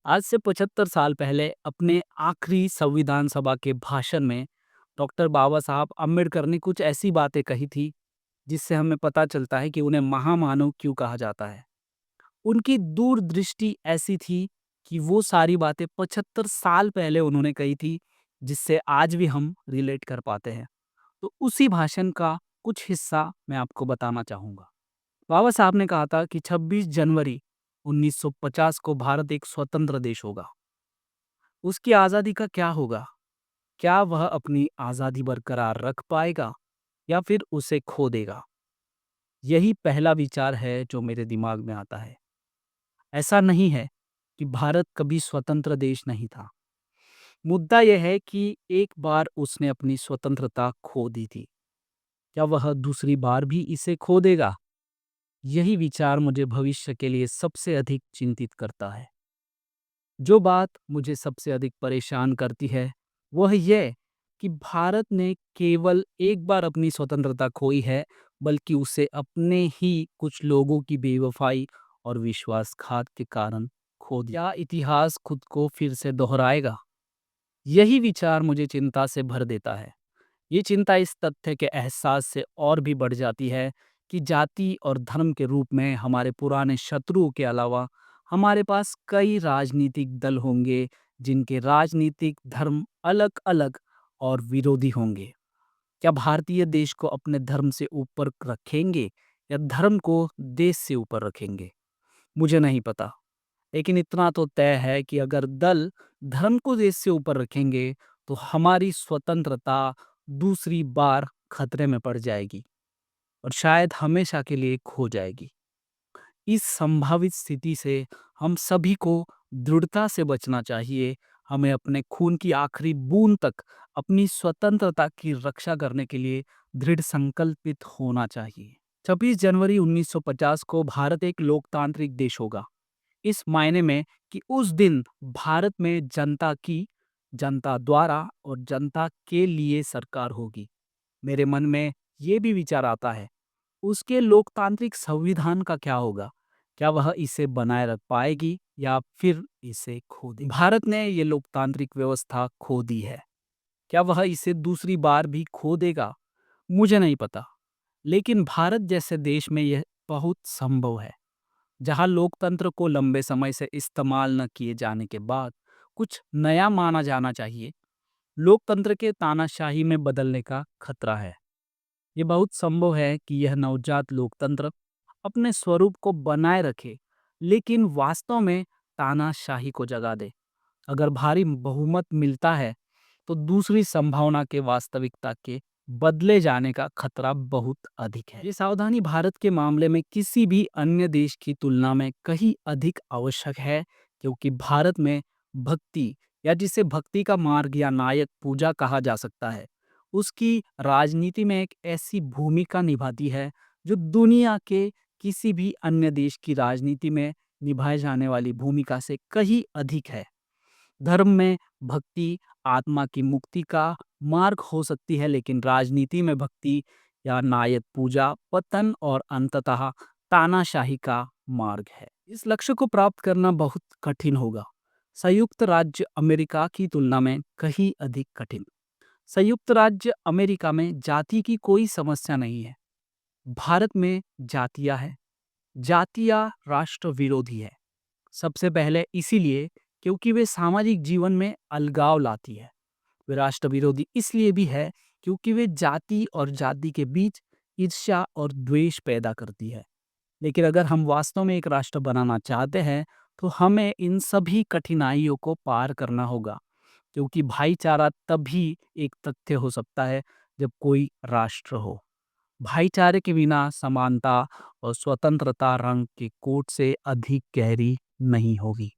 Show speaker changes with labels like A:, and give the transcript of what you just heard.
A: आज से 75 साल पहले अपने आखिरी संविधान सभा के भाषण में डॉक्टर बाबा साहब अम्बेडकर ने कुछ ऐसी बातें कही थी जिससे हमें पता चलता है कि उन्हें महामानव क्यों कहा जाता है। उनकी दूरदृष्टि ऐसी थी कि वो सारी बातें 75 साल पहले उन्होंने कही थी, जिससे आज भी हम रिलेट कर पाते हैं। तो उसी भाषण का कुछ हिस्सा मैं आपको बताना चाहूँगा। बाबा साहब ने कहा था कि 26 जनवरी 1950 को भारत एक स्वतंत्र देश होगा। उसकी आज़ादी का क्या होगा? क्या वह अपनी आज़ादी बरकरार रख पाएगा या फिर उसे खो देगा? यही पहला विचार है जो मेरे दिमाग में आता है। ऐसा नहीं है कि भारत कभी स्वतंत्र देश नहीं था। मुद्दा यह है कि एक बार उसने अपनी स्वतंत्रता खो दी थी। क्या वह दूसरी बार भी इसे खो देगा? यही विचार मुझे भविष्य के लिए सबसे अधिक चिंतित करता है। जो बात मुझे सबसे अधिक परेशान करती है, वह यह कि भारत ने केवल एक बार अपनी स्वतंत्रता खोई है, बल्कि उसे अपने ही कुछ लोगों की बेवफाई और विश्वासघात के कारण खो दिया। क्या इतिहास खुद को फिर से दोहराएगा? यही विचार मुझे चिंता से भर देता है। ये चिंता इस तथ्य के एहसास से और भी बढ़ जाती है कि जाति और धर्म के रूप में हमारे पुराने शत्रुओं के अलावा हमारे पास कई राजनीतिक दल होंगे जिनके राजनीतिक धर्म अलग-अलग और विरोधी होंगे। क्या भारतीय देश को अपने धर्म से ऊपर रखेंगे या धर्म को देश से ऊपर रखेंगे? मुझे नहीं पता। लेकिन इतना तो तय है कि अगर दल धर्म को देश से ऊपर रखेंगे तो हमारी स्वतंत्रता दूसरी बार खतरे में पड़ जाएगी और शायद हमेशा के लिए खो जाएगी। इस संभावित स्थिति से हम सभी को दृढ़ता से बचना चाहिए। हमें अपने खून की आखिरी बूंद तक अपनी स्वतंत्रता की रक्षा करने के लिए दृढ़ संकल्पित होना चाहिए। 26 जनवरी 1950 को भारत एक लोकतांत्रिक देश होगा। इस मायने में कि उस दिन भारत में जनता की, जनता द्वारा और जनता के लिए सरकार होगी। मेरे मन में ये भी विचार आता है, उसके लोकतांत्रिक संविधान का क्या होगा? क्या वह इसे बनाए रख पाएगी या फिर इसे खो देगी? भारत ने ये लोकतांत्रिक व्यवस्था खो दी है। क्या वह इसे दूसरी बार भी खो देगा? मुझे नहीं पता। लेकिन भारत जैसे देश में यह बहुत संभव है, जहां लोकतंत्र को लंबे समय से इस्तेमाल न किए जाने के बाद कुछ नया माना जाना चाहिए। लोकतंत्र के तानाशाही में बदलने का खतरा है। ये बहुत संभव है कि यह नवजात लोकतंत्र अपने स्वरूप को बनाए रखे, लेकिन वास्तव में तानाशाही को जगा दे। अगर भारी बहुमत मिलता है तो दूसरी संभावना के वास्तविकता के बदले जाने का खतरा बहुत अधिक है। ये सावधानी भारत के मामले में किसी भी अन्य देश की तुलना में कहीं अधिक आवश्यक है, क्योंकि भारत में भक्ति, या जिसे भक्ति का मार्ग या नायक पूजा कहा जा सकता है, उसकी राजनीति में एक ऐसी भूमिका निभाती है जो दुनिया के किसी भी अन्य देश की राजनीति में निभाए जाने वाली भूमिका से कहीं अधिक है। धर्म में भक्ति आत्मा की मुक्ति का मार्ग हो सकती है, लेकिन राजनीति में भक्ति या नायक पूजा पतन और अंततः तानाशाही का मार्ग है। इस लक्ष्य को प्राप्त करना बहुत कठिन होगा, संयुक्त राज्य अमेरिका की तुलना में कहीं अधिक कठिन। संयुक्त राज्य अमेरिका में जाति की कोई समस्या नहीं है। भारत में जातियां है। जातियां राष्ट्र विरोधी है। सबसे पहले इसीलिए क्योंकि वे सामाजिक जीवन में अलगाव लाती है। वे राष्ट्र विरोधी इसलिए भी है क्योंकि वे जाति और जाति के बीच ईर्ष्या और द्वेष पैदा करती है। लेकिन अगर हम वास्तव में एक राष्ट्र बनाना चाहते हैं तो हमें इन सभी कठिनाइयों को पार करना होगा, क्योंकि भाईचारा तभी एक तथ्य हो सकता है जब कोई राष्ट्र हो। भाईचारे के बिना समानता और स्वतंत्रता रंग के कोट से अधिक गहरी नहीं होगी।